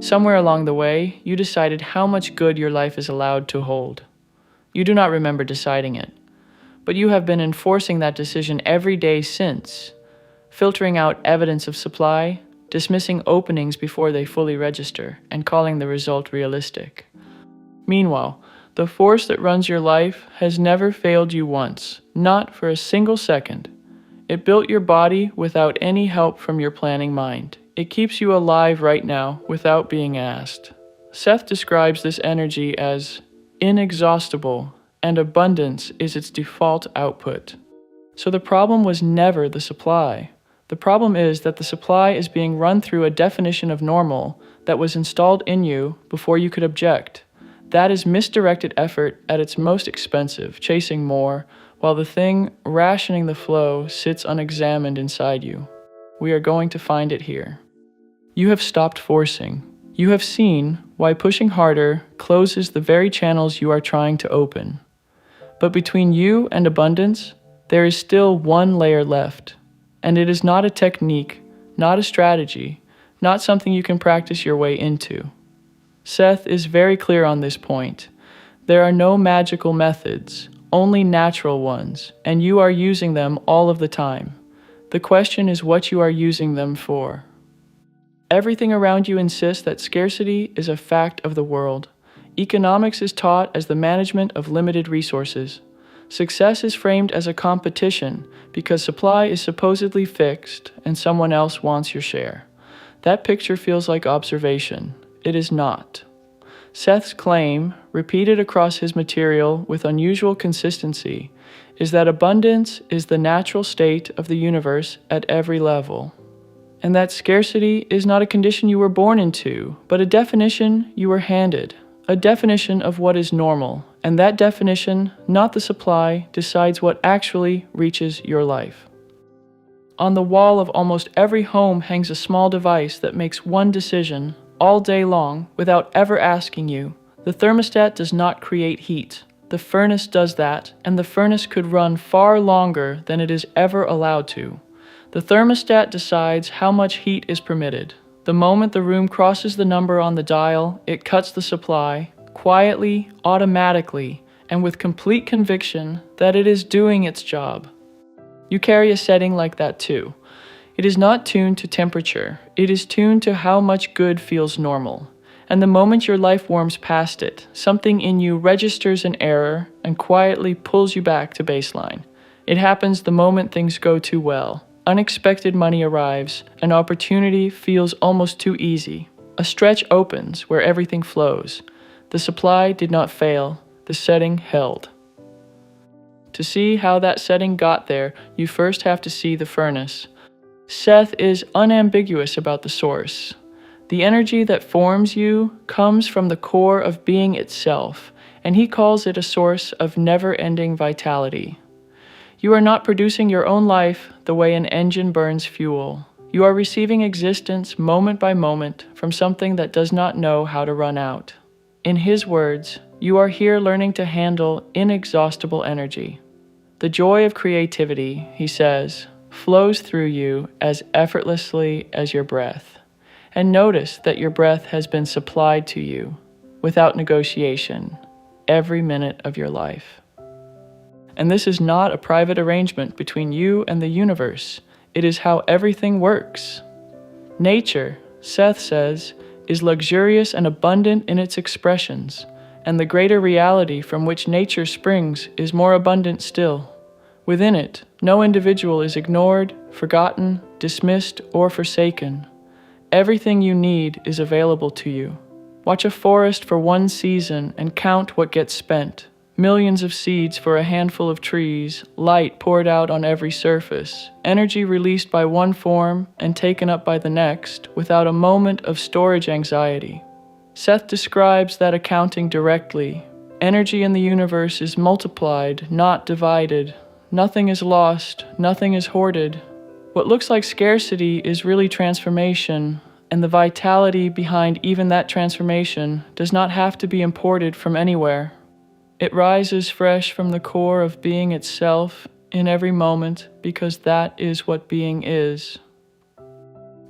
Somewhere along the way, you decided how much good your life is allowed to hold. You do not remember deciding it, but you have been enforcing that decision every day since, filtering out evidence of supply, dismissing openings before they fully register, and calling the result realistic. Meanwhile, the force that runs your life has never failed you once, not for a single second. It built your body without any help from your planning mind. It keeps you alive right now without being asked. Seth describes this energy as inexhaustible, and abundance is its default output. So the problem was never the supply. The problem is that the supply is being run through a definition of normal that was installed in you before you could object. That is misdirected effort at its most expensive, chasing more, while the thing rationing the flow sits unexamined inside you. We are going to find it here. You have stopped forcing. You have seen why pushing harder closes the very channels you are trying to open. But between you and abundance, there is still one layer left. And it is not a technique, not a strategy, not something you can practice your way into. Seth is very clear on this point. There are no magical methods, only natural ones, and you are using them all of the time. The question is what you are using them for. Everything around you insists that scarcity is a fact of the world. Economics is taught as the management of limited resources. Success is framed as a competition because supply is supposedly fixed and someone else wants your share. That picture feels like observation. It is not. Seth's claim, repeated across his material with unusual consistency, is that abundance is the natural state of the universe at every level. And that scarcity is not a condition you were born into, but a definition you were handed, a definition of what is normal. And that definition, not the supply, decides what actually reaches your life. On the wall of almost every home hangs a small device that makes one decision all day long without ever asking you. The thermostat does not create heat. The furnace does that, and the furnace could run far longer than it is ever allowed to. The thermostat decides how much heat is permitted. The moment the room crosses the number on the dial, it cuts the supply, quietly, automatically, and with complete conviction that it is doing its job. You carry a setting like that too. It is not tuned to temperature. It is tuned to how much good feels normal. And the moment your life warms past it, something in you registers an error and quietly pulls you back to baseline. It happens the moment things go too well. Unexpected money arrives, an opportunity feels almost too easy. A stretch opens where everything flows. The supply did not fail, the setting held. To see how that setting got there, you first have to see the furnace. Seth is unambiguous about the source. The energy that forms you comes from the core of being itself, and he calls it a source of never-ending vitality. You are not producing your own life the way an engine burns fuel. You are receiving existence moment by moment from something that does not know how to run out. In his words, you are here learning to handle inexhaustible energy. The joy of creativity, he says, flows through you as effortlessly as your breath. And notice that your breath has been supplied to you, without negotiation, every minute of your life. And this is not a private arrangement between you and the universe. It is how everything works. Nature, Seth says, is luxurious and abundant in its expressions, and the greater reality from which nature springs is more abundant still. Within it, no individual is ignored, forgotten, dismissed, or forsaken. Everything you need is available to you. Watch a forest for one season and count what gets spent. Millions of seeds for a handful of trees, light poured out on every surface, energy released by one form and taken up by the next without a moment of storage anxiety. Seth describes that accounting directly. Energy in the universe is multiplied, not divided. Nothing is lost, nothing is hoarded. What looks like scarcity is really transformation, and the vitality behind even that transformation does not have to be imported from anywhere. It rises fresh from the core of being itself in every moment because that is what being is.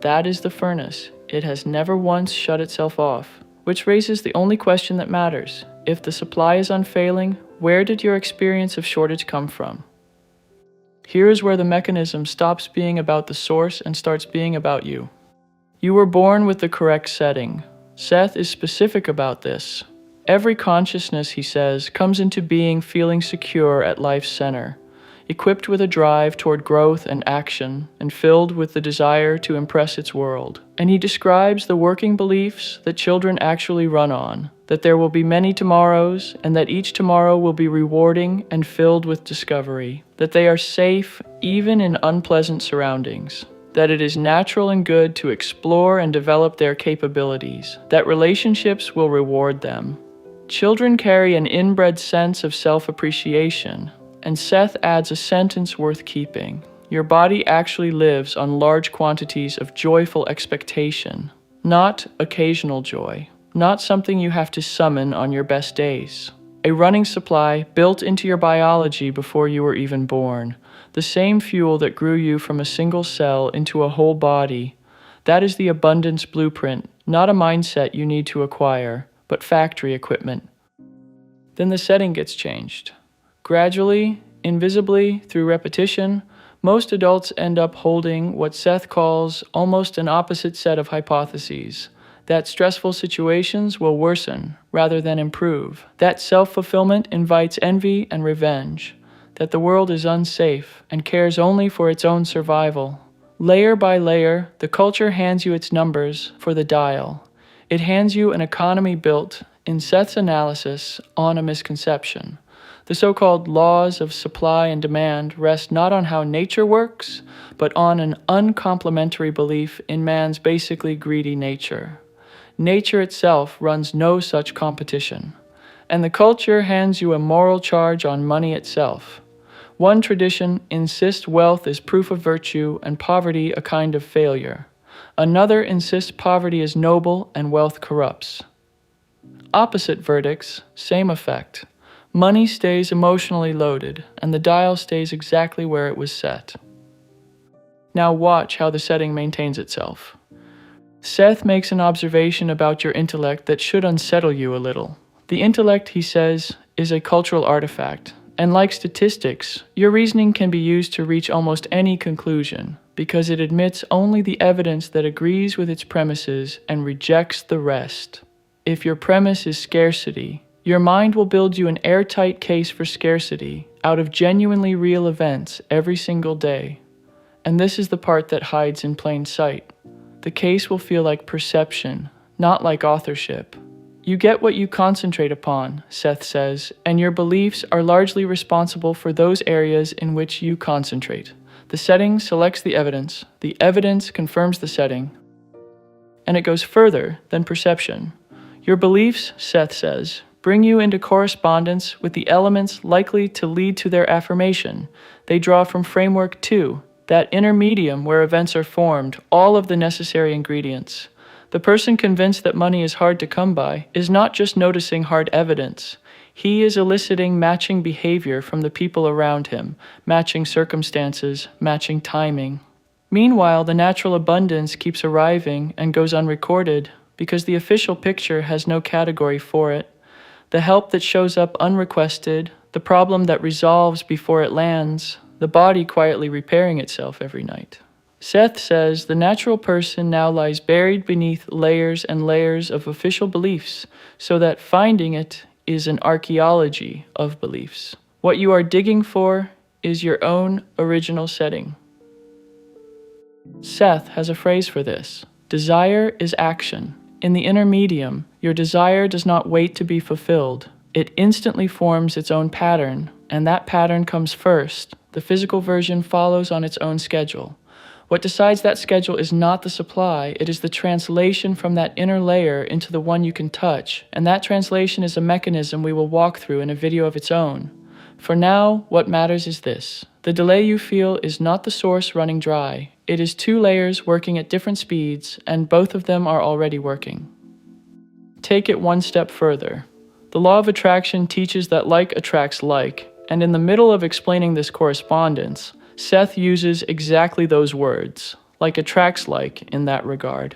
That is the furnace. it has never once shut itself off, which raises the only question that matters. If the supply is unfailing, where did your experience of shortage come from? Here is where the mechanism stops being about the source and starts being about you. You were born with the correct setting. Seth is specific about this. Every consciousness, he says, comes into being feeling secure at life's center, equipped with a drive toward growth and action, and filled with the desire to impress its world. And he describes the working beliefs that children actually run on, that there will be many tomorrows, and that each tomorrow will be rewarding and filled with discovery, that they are safe even in unpleasant surroundings, that it is natural and good to explore and develop their capabilities, that relationships will reward them. Children carry an inbred sense of self-appreciation, and Seth adds a sentence worth keeping. Your body actually lives on large quantities of joyful expectation, not occasional joy, not something you have to summon on your best days. A running supply built into your biology before you were even born, the same fuel that grew you from a single cell into a whole body. That is the abundance blueprint, not a mindset you need to acquire, but factory equipment. Then the setting gets changed. Gradually, invisibly, through repetition, most adults end up holding what Seth calls almost an opposite set of hypotheses, that stressful situations will worsen rather than improve, that self-fulfillment invites envy and revenge, that the world is unsafe and cares only for its own survival. Layer by layer, the culture hands you its numbers for the dial. It hands you an economy built, in Seth's analysis, on a misconception. The so-called laws of supply and demand rest not on how nature works, but on an uncomplimentary belief in man's basically greedy nature. Nature itself runs no such competition, and the culture hands you a moral charge on money itself. One tradition insists wealth is proof of virtue and poverty a kind of failure. Another insists poverty is noble and wealth corrupts. Opposite verdicts, same effect. Money stays emotionally loaded, and the dial stays exactly where it was set. Now watch how the setting maintains itself. Seth makes an observation about your intellect that should unsettle you a little. The intellect, he says, is a cultural artifact, and like statistics, your reasoning can be used to reach almost any conclusion, because it admits only the evidence that agrees with its premises and rejects the rest. If your premise is scarcity, your mind will build you an airtight case for scarcity out of genuinely real events every single day. And this is the part that hides in plain sight. The case will feel like perception, not like authorship. You get what you concentrate upon, Seth says, and your beliefs are largely responsible for those areas in which you concentrate. The setting selects the evidence confirms the setting. And it goes further than perception. Your beliefs, Seth says, bring you into correspondence with the elements likely to lead to their affirmation. They draw from framework 2, that inner medium where events are formed, all of the necessary ingredients. The person convinced that money is hard to come by is not just noticing hard evidence. He is eliciting matching behavior from the people around him, matching circumstances, matching timing. Meanwhile, the natural abundance keeps arriving and goes unrecorded because the official picture has no category for it. The help that shows up unrequested, the problem that resolves before it lands, the body quietly repairing itself every night. Seth says the natural person now lies buried beneath layers and layers of official beliefs, so that finding it is an archaeology of beliefs. What you are digging for is your own original setting. Seth has a phrase for this. Desire is action. In the inner medium, your desire does not wait to be fulfilled. It instantly forms its own pattern, and that pattern comes first. The physical version follows on its own schedule. What decides that schedule is not the supply, it is the translation from that inner layer into the one you can touch, and that translation is a mechanism we will walk through in a video of its own. For now, what matters is this. The delay you feel is not the source running dry. It is two layers working at different speeds, and both of them are already working. Take it one step further. The law of attraction teaches that like attracts like, and in the middle of explaining this correspondence, Seth uses exactly those words, like attracts like in that regard.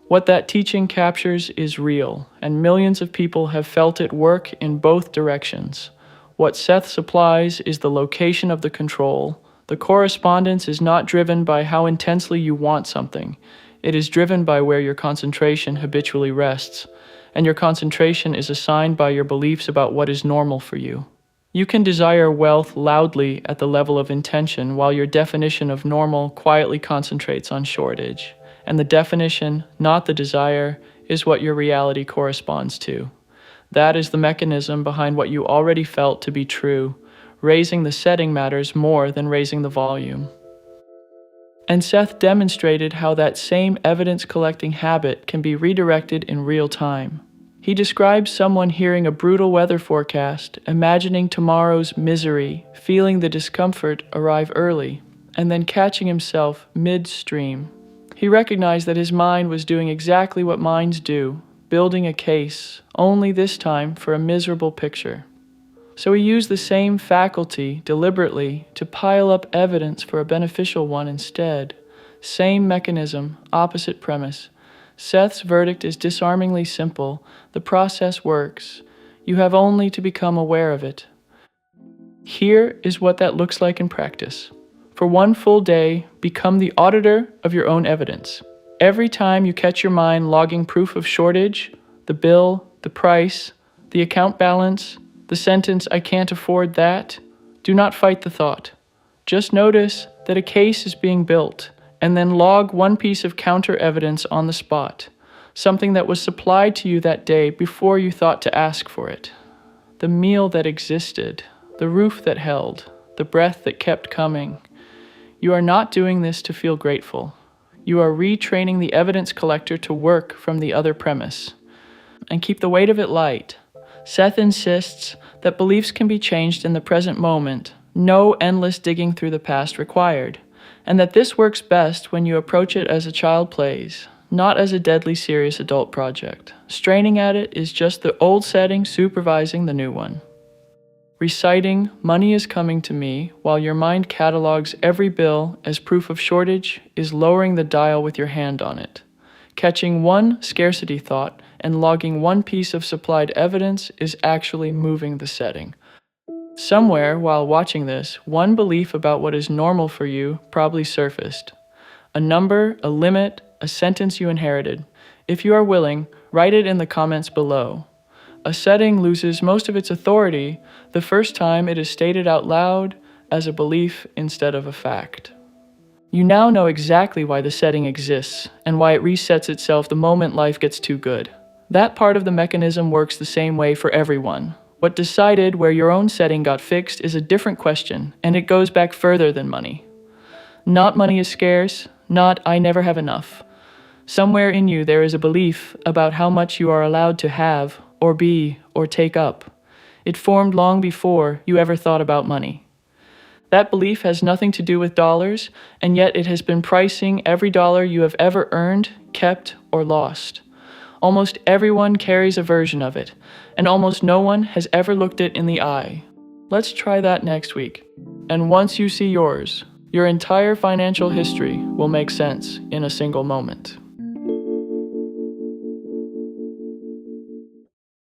What that teaching captures is real, and millions of people have felt it work in both directions. What Seth supplies is the location of the control. The correspondence is not driven by how intensely you want something. It is driven by where your concentration habitually rests, and your concentration is assigned by your beliefs about what is normal for you. You can desire wealth loudly at the level of intention, while your definition of normal quietly concentrates on shortage. And the definition, not the desire, is what your reality corresponds to. That is the mechanism behind what you already felt to be true. Raising the setting matters more than raising the volume. And Seth demonstrated how that same evidence-collecting habit can be redirected in real time. He describes someone hearing a brutal weather forecast, imagining tomorrow's misery, feeling the discomfort arrive early, and then catching himself midstream. He recognized that his mind was doing exactly what minds do, building a case, only this time for a miserable picture. So he used the same faculty deliberately to pile up evidence for a beneficial one instead. Same mechanism, opposite premise. Seth's verdict is disarmingly simple. The process works. You have only to become aware of it. Here is what that looks like in practice. For one full day, become the auditor of your own evidence. Every time you catch your mind logging proof of shortage, the bill, the price, the account balance, the sentence, "I can't afford that," do not fight the thought. Just notice that a case is being built, and then log one piece of counter evidence on the spot, something that was supplied to you that day before you thought to ask for it. The meal that existed, the roof that held, the breath that kept coming. You are not doing this to feel grateful. You are retraining the evidence collector to work from the other premise. And keep the weight of it light. Seth insists that beliefs can be changed in the present moment, no endless digging through the past required, and that this works best when you approach it as a child plays, not as a deadly serious adult project. Straining at it is just the old setting supervising the new one. Reciting, "Money is coming to me," while your mind catalogs every bill as proof of shortage is lowering the dial with your hand on it. Catching one scarcity thought and logging one piece of supplied evidence is actually moving the setting. Somewhere, while watching this, one belief about what is normal for you probably surfaced. A number, a limit, a sentence you inherited. If you are willing, write it in the comments below. A setting loses most of its authority the first time it is stated out loud as a belief instead of a fact. You now know exactly why the setting exists and why it resets itself the moment life gets too good. That part of the mechanism works the same way for everyone. What decided where your own setting got fixed is a different question, and it goes back further than money. Not money is scarce, not I never have enough. Somewhere in you there is a belief about how much you are allowed to have, or be, or take up. It formed long before you ever thought about money. That belief has nothing to do with dollars, and yet it has been pricing every dollar you have ever earned, kept, or lost. Almost everyone carries a version of it, and almost no one has ever looked it in the eye. Let's try that next week. And once you see yours, your entire financial history will make sense in a single moment.